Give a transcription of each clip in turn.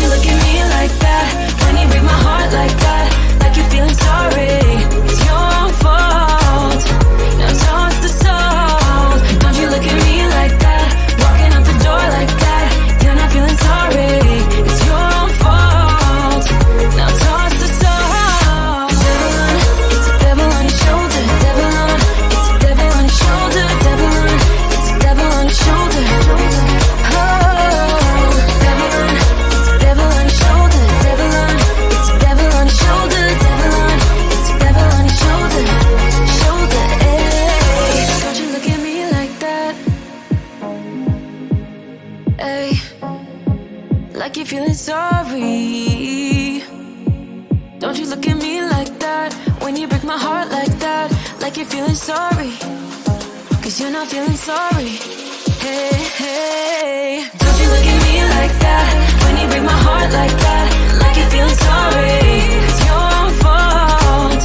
you look at me like that? When you break my heart like that, like you're feeling sorry. It's your own fault. Now talk the soul. Don't you look at me like that? Walking out the door like that. You're not feeling sorry. It's your own fault. Now talk the soul. It's a devil on your shoulder. Devil on. It's a devil on your shoulder. Devil on. It's a devil on your shoulder. Like you're feeling sorry. Don't you look at me like that? When you break my heart like that, like you're feeling sorry. Cause you're not feeling sorry. Hey, hey. Don't you look at me like that? When you break my heart like that, like you're feeling sorry. It's your own fault.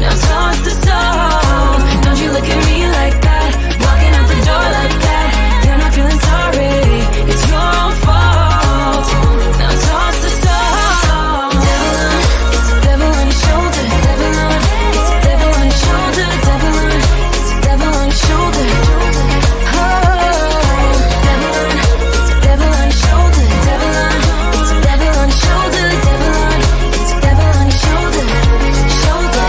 Now talk the soul. Don't you look at me like that? Walking out the door like that. You're not feeling sorry. It's your own fault. Now toss the soul. It's a devil on your shoulder. Devil on. It's a devil on your shoulder. Devil on. It's a devil on your shoulder. Oh, devil on. It's a devil on your shoulder. Devil on. It's a devil on your shoulder. Devil on. It's a devil on your shoulder. Shoulder.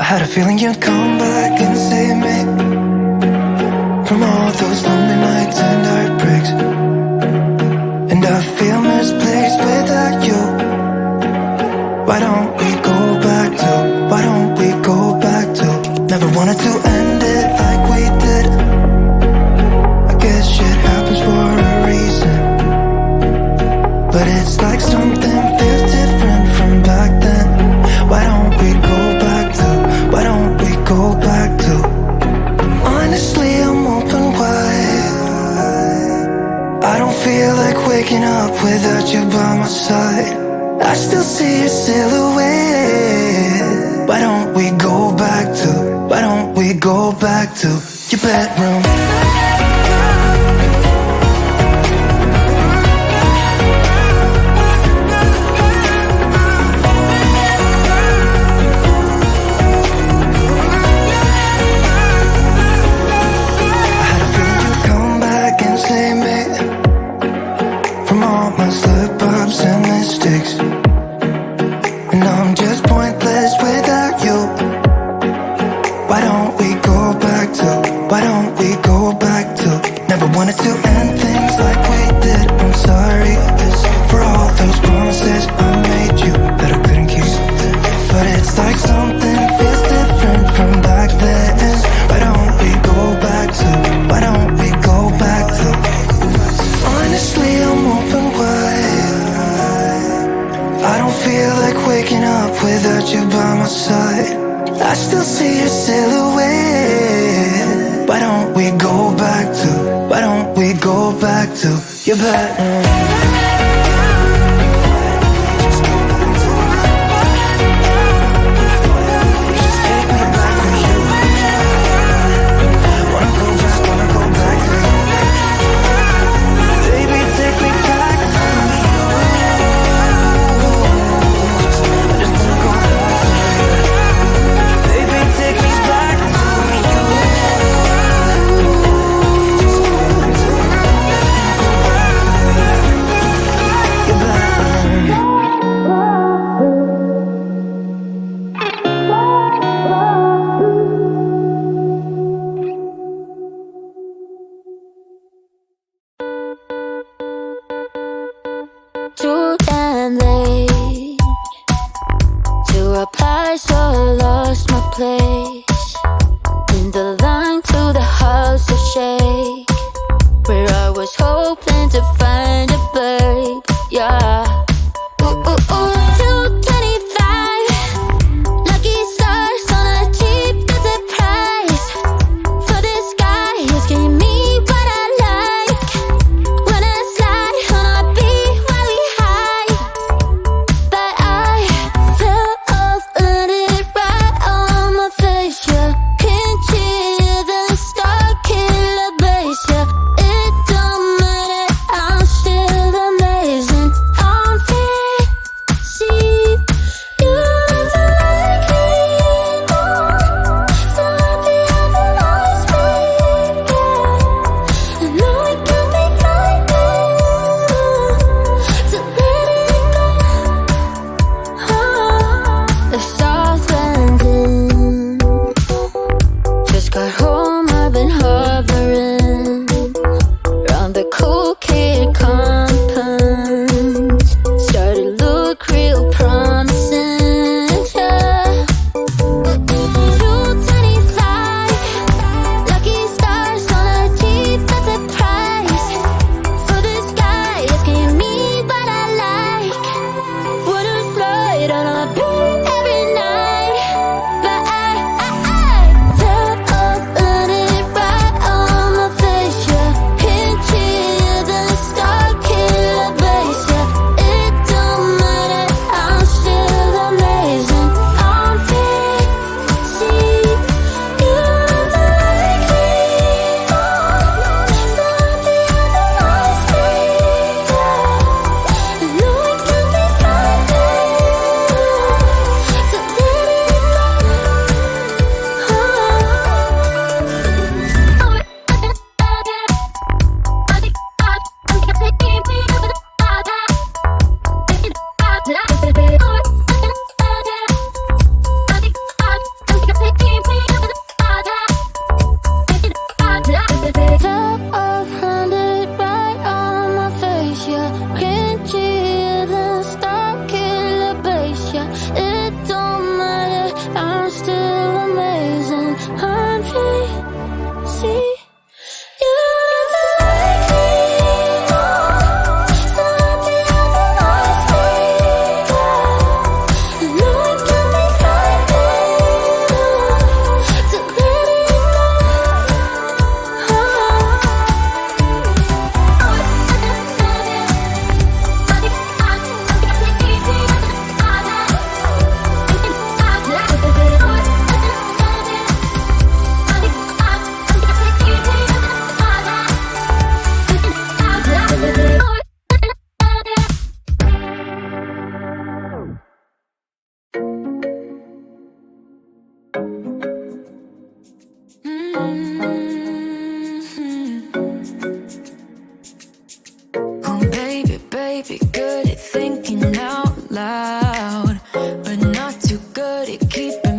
I had a feeling you'd come back and save me from all those lonely nights and heartbreaks. And I feel misplaced without you. Why don't we go back to, why don't we go back to? Never wanted to end it like we did. I guess shit happens for a reason. But it's like something feels different from back then. Why don't we go back to, why don't we go back to? Honestly, I'm open wide. I don't feel like waking up without you by my side. I still see your silhouette. Why don't we go back to, why don't we go back to your bedroom? Save me from all my slip-ups and mistakes. And I'm just pointless without you. Why don't we go back to, why don't we go back to? Never wanted to end things like we did. I'm sorry for all those promises I made you that I couldn't keep. But it's like something feels different from back then. Why don't we go back to, why don't we go back to? Honestly, I'm open wide. I don't feel like waking up without you by my side. I still see your silhouette. Why don't we go back to, why don't we go back to your bedroom? Too damn late to reply, so I lost my place in the line to the house of shake, where I was hoping to find a babe. Yeah. Ooh, ooh, ooh. 225 lucky stars on a cheap visit price for this guy who's giving me what I like. When I slide on a beat while we high, but I fell off, let it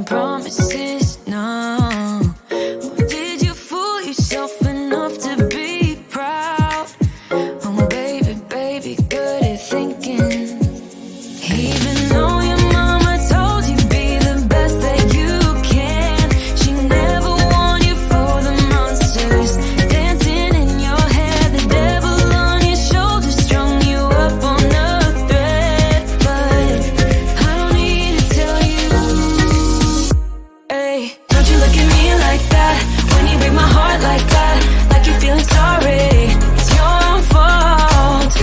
promises, no. Or did you fool yourself enough to be proud? Oh baby, baby, good at thinking. Even though your mama told you be the best that you can, she never warned you for the monsters dancing in your head, the devil on your shoulder strung you up on a thread. But I don't need to tell you, hey, don't you look at me like that when you break my heart like that, like you're feeling sorry. It's your own fault.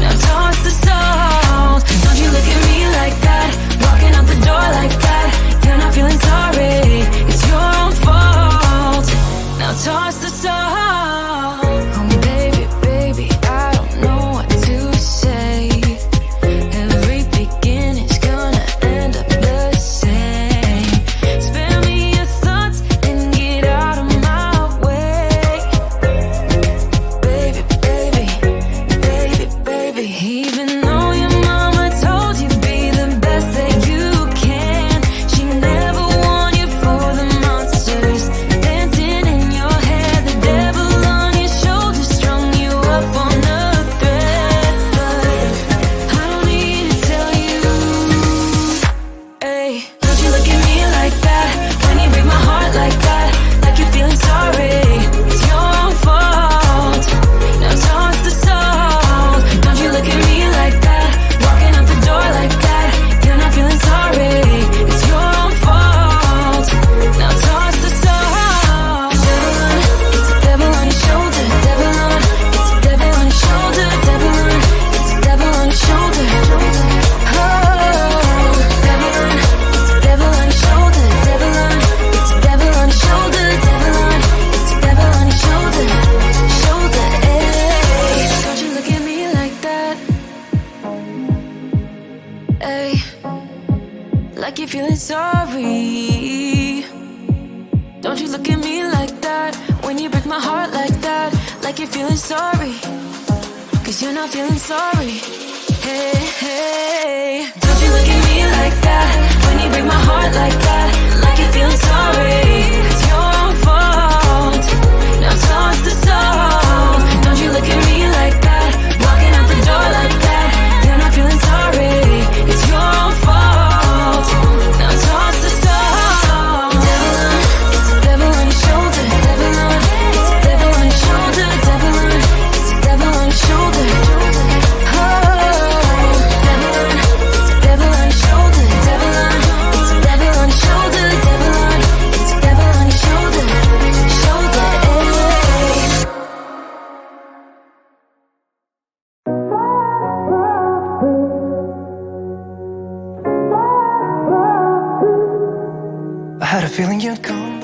Now toss the salt. Don't you look at me like that, walking out the door like that. You're not feeling sorry. It's your own fault. Now toss the salt. Oh baby, baby, I don't know what to say. Every beginning's gonna end up the same. Spare me your thoughts and get out of my way. Baby, baby, baby, baby. Even though your mama told you be the best that you can, she never warned you for the monsters dancing in your head, the devil on your shoulder strung you up on a thread. But I don't need to tell you, hey, don't you look at me like that when you break my heart like that, like you're feeling sorry. It's your own fault. Now toss the salt. Don't you look at me like that, walking out the door like that. You're not feeling sorry. It's your own fault. Now toss the salt. It's a devil on your shoulder. Devil on. It's a devil on your shoulder. Devil on. It's a devil on your shoulder. Oh, devil on. It's a devil on your shoulder. Devil on. It's a devil on your shoulder. Devil on. It's a devil on your shoulder. Shoulder. Hey, don't you look at me like that. Hey, like you're feeling sorry. Don't you look at me like that when you break my heart like that, like you're feeling sorry. Cause you're not feeling sorry. Hey, hey, don't you look at me like that when you break my heart like that, like you're feeling sorry. It's your own fault. Now toss the salt. Don't you look at me like that, walking out the door like that. You're not feeling sorry. It's your own fault. Now toss the salt. Devil on. It's a devil on your shoulder. Devil on. It's a devil on your shoulder. Devil on. It's a devil on your shoulder. Oh, devil on. It's a devil on your shoulder. Devil on. It's a devil on your shoulder. Devil on. It's a devil on your shoulder. Shoulder. Hey. I had a feeling you'd come